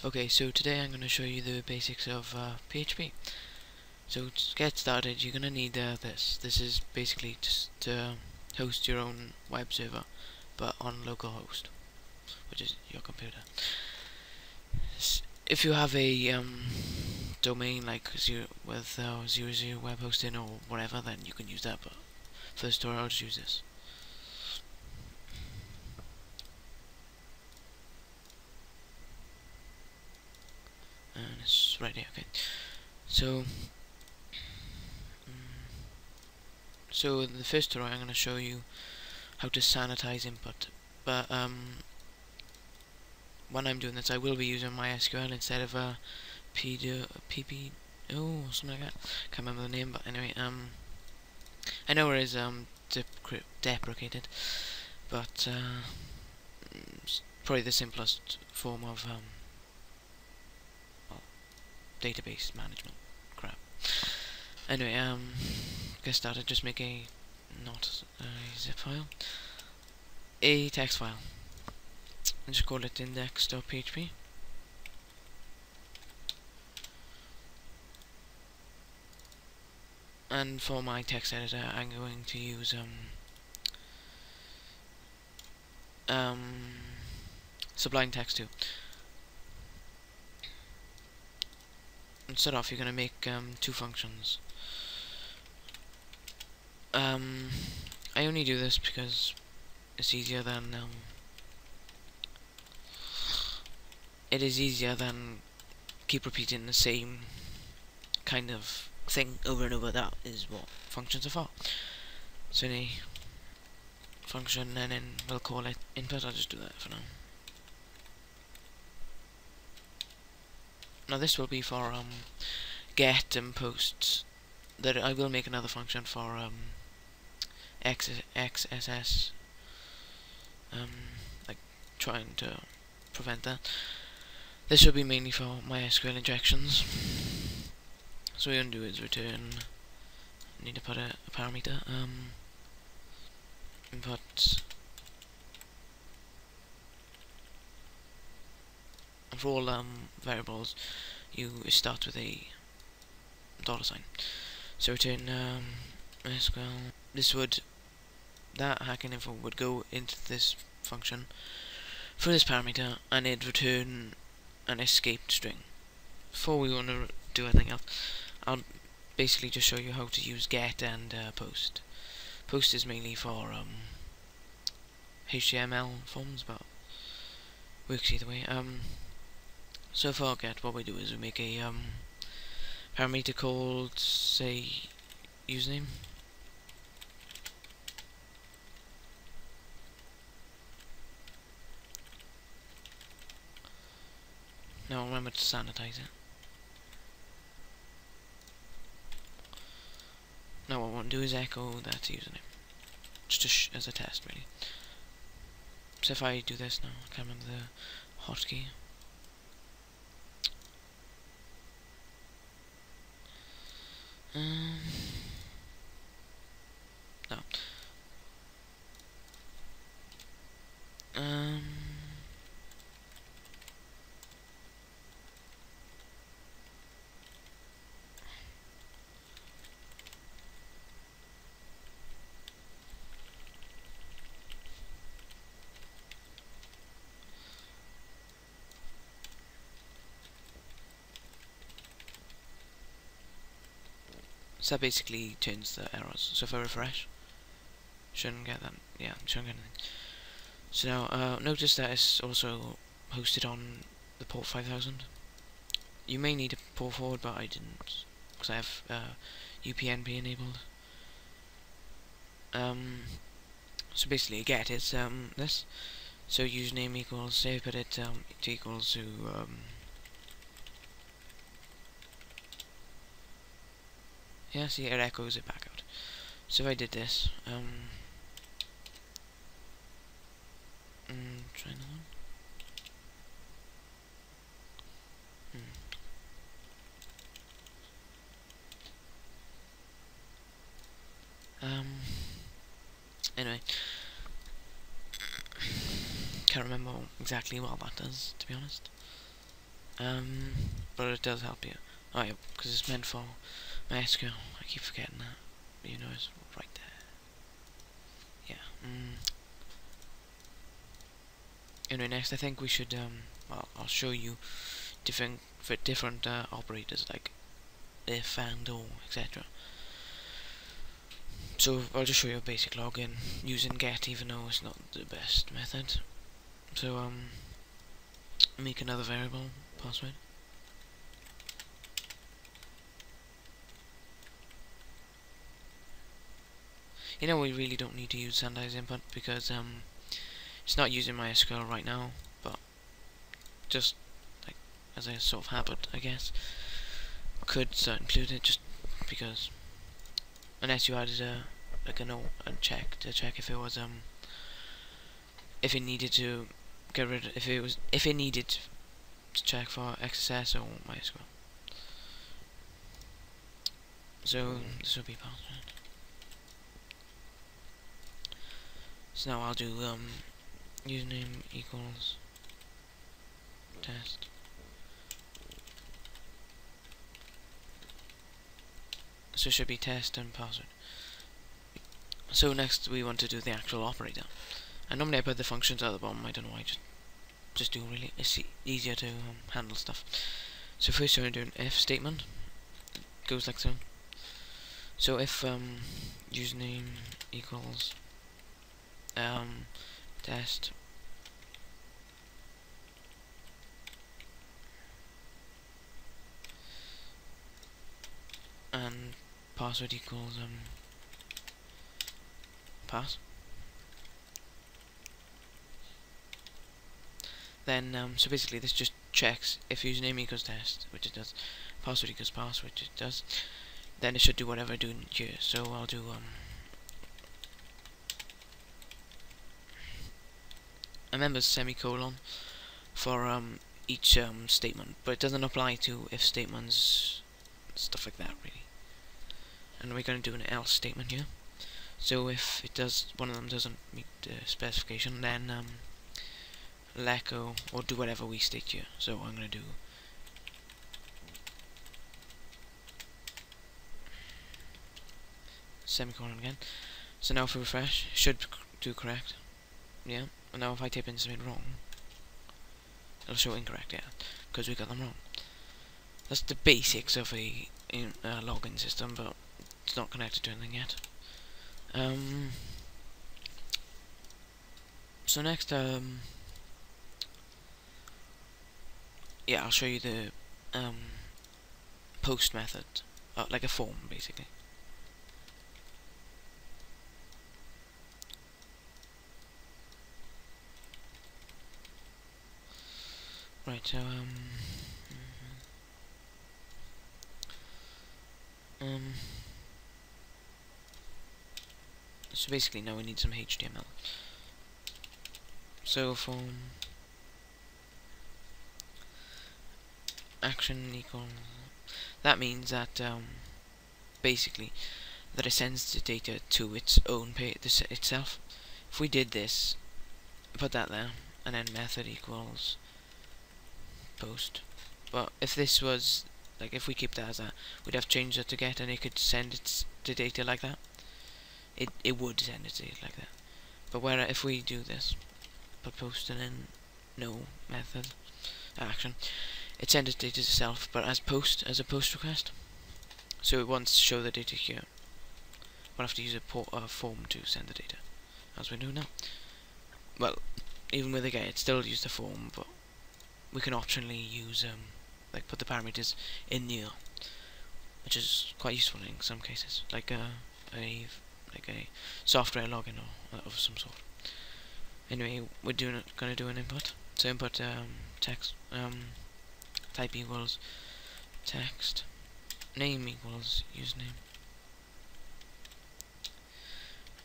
Okay, so today I'm going to show you the basics of PHP. So to get started, you're going to need this. This is basically just to host your own web server, but on localhost, which is your computer. If you have a domain like with 00 web hosting or whatever, then you can use that. But for this tutorial, I'll just use this. And it's right here. Okay. So in the first tutorial I'm going to show you how to sanitize input, but when I'm doing this I will be using MySQL instead of PP something like that. Can't remember the name, but anyway, I know it is deprecated, but it's probably the simplest form of well, database management crap. Anyway, get started. Just make not a zip file, a text file, and just call it index.php. And for my text editor, I'm going to use Sublime Text 2. And start off, you're going to make two functions. I only do this because it's easier than keep repeating the same kind of thing over and over. That is what functions are for. So in a function, and then we'll call it input. I'll just do that for now. Now this will be for get and post. That I will make another function for XSS, like trying to prevent that. This will be mainly for MySQL injections. So what we're going to do is return, need to put a parameter, input, and for all variables you start with a $sign. So return MySQL, that hacking info would go into this function for this parameter, and it'd return an escaped string. Before we want to do anything else, I'll basically just show you how to use get and post. Post is mainly for HTML forms, but works either way. So for get, what we do is we make a parameter called, say, username. Now remember to sanitize it. Now what I want to do is echo that username, just as a test, really. So if I do this now, I can't remember the hotkey. No. So that basically turns the errors. So if I refresh, shouldn't get that. Yeah, shouldn't get anything. So now notice that it's also hosted on the port 5000. You may need a port forward, but I didn't because I have UPnP enabled. So basically, get is this. So username equals, say, put it equals to yeah, see, it echoes it back out. So if I did this, try another one. Anyway, can't remember exactly what that does, to be honest. But it does help you. Oh yeah, because it's meant for MySQL. I keep forgetting that. But you know, it's right there. Yeah. Anyway, next I think we should well, I'll show you different operators like if and or etc. So I'll just show you a basic login using get, even though it's not the best method. So make another variable password. You know, we really don't need to use Sandi's input because it's not using MySQL right now, but just like as a sort of habit, I guess, I could include it just because, unless you added a check to check if it was if it needed to get rid of, if it needed to check for XSS or MySQL. So this will be password. So now I'll do username equals test. So it should be test and password. So next we want to do the actual operator. And normally I put the functions at the bottom. I don't know why. Just do really. It's easier to handle stuff. So first we're going to do an if statement. It goes like so. So if username equals test and password equals pass, then so basically this just checks if username equals test, which it does, password equals pass, which it does, then it should do whatever I do in here. So I'll do I remember semicolon for each statement, but it doesn't apply to if statements, stuff like that really. And we're going to do an else statement here. So if it does, one of them doesn't meet the specification, then let go or do whatever we state here. So I'm going to do semicolon again. So now if we refresh, it should do correct. Yeah. And now if I type in something wrong, it'll show incorrect. Yeah, because we got them wrong. That's the basics of a login system, but it's not connected to anything yet. So next, yeah, I'll show you the post method, like a form, basically. Right, so so basically now we need some HTML. So from action equals, that means that basically that it sends the data to its own page itself. If we did this, put that there, and then method equals post. But if this was like, if we keep that as that, we'd have to change that to get, and it could send the data like that. It would send it to it like that. But where if we do this, put post and then no method action, it sends its data to itself, but as a post request. So it wants to show the data here. We'll have to use a form to send the data, as we do now. Well, even with a get, it still use the form, but we can optionally use like put the parameters in there, which is quite useful in some cases, like a software login or of some sort. Anyway, we're gonna do an input. So input text type equals text, name equals username,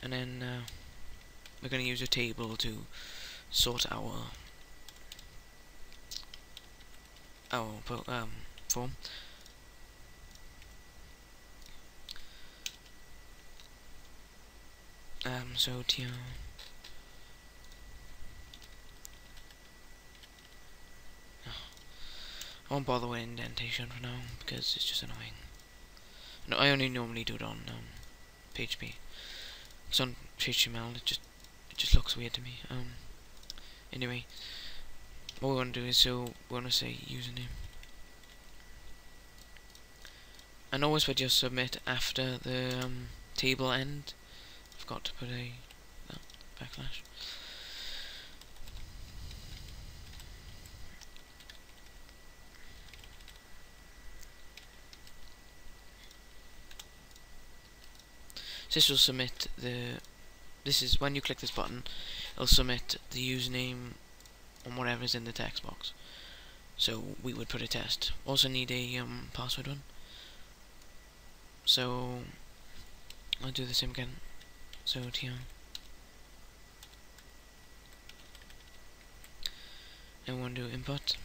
and then we're gonna use a table to sort our form. So tr I won't bother with indentation for now because it's just annoying. No, I only normally do it on PHP. It's on HTML. It just looks weird to me. Anyway, what we want to do is we want to say username, and always put your submit after the table end. I forgot to put a backslash. So this will submit this is when you click this button, it'll submit the username on whatever's in the text box. So we would put a test. Also need a password one. So I'll do the same again. So tr. And we want to do input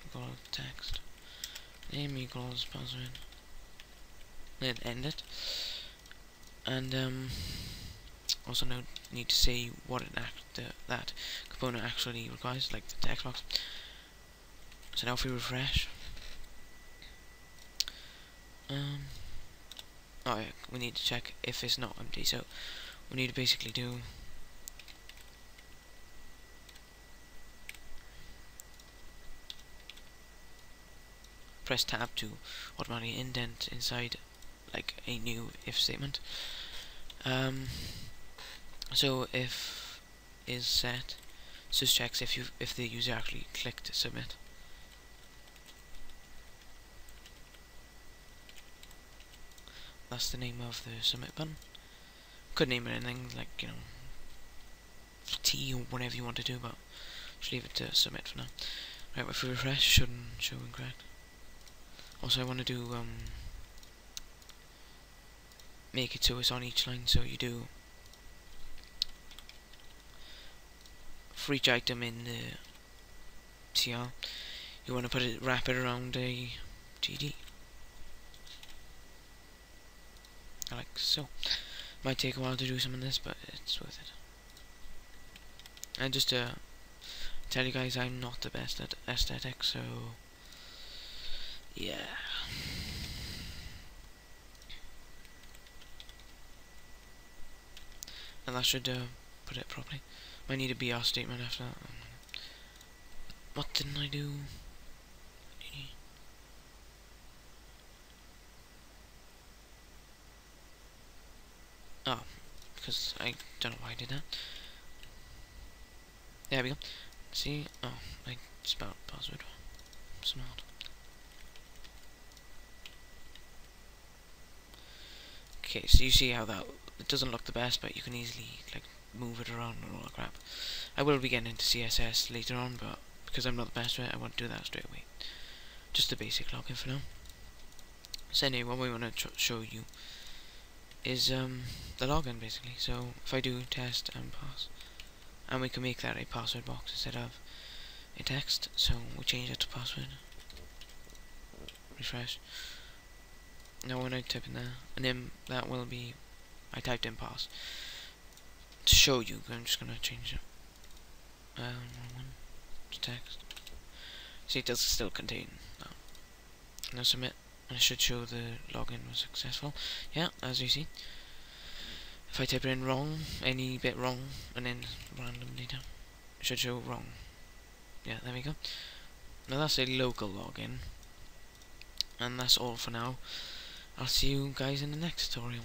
equal text, name equals password, then end it. And also need to say what that component actually requires, like the text box. So now if we refresh, oh yeah, we need to check if it's not empty. So we need to basically do press tab to automatically indent inside like a new if statement. So if is set, so this checks if the user actually clicked submit. That's the name of the submit button. Could name it anything like, you know, T or whatever you want to do, but just leave it to submit for now. Right, if we refresh, shouldn't show incorrect. Also, I want to do make it so it's on each line. So you do for each item in the TR, you want to wrap it around a GD, like so. Might take a while to do some of this, but it's worth it. And just to tell you guys, I'm not the best at aesthetics, so yeah. And that should put it properly. Might need a BR statement after that. What didn't I do? Oh, because I don't know why I did that. There we go. See? Oh, I spelled password. Smart. Okay, so you see how that it doesn't look the best, but you can easily like move it around and all that crap. I will be getting into CSS later on, but because I'm not the best at it, I won't do that straight away. Just the basic login for now. So anyway, what we want to show you is the login basically. So if I do test and pass, and we can make that a password box instead of a text. So we change it to password. Refresh. Now when I type in there, and then that will be, I typed in pass. To show you, I'm just gonna change it. Wrong one. To text. See, it does still contain that. Now submit, and it should show the login was successful. Yeah, as you see. If I type it in wrong, any bit wrong, and then random data, it should show wrong. Yeah, there we go. Now that's a local login. And that's all for now. I'll see you guys in the next tutorial.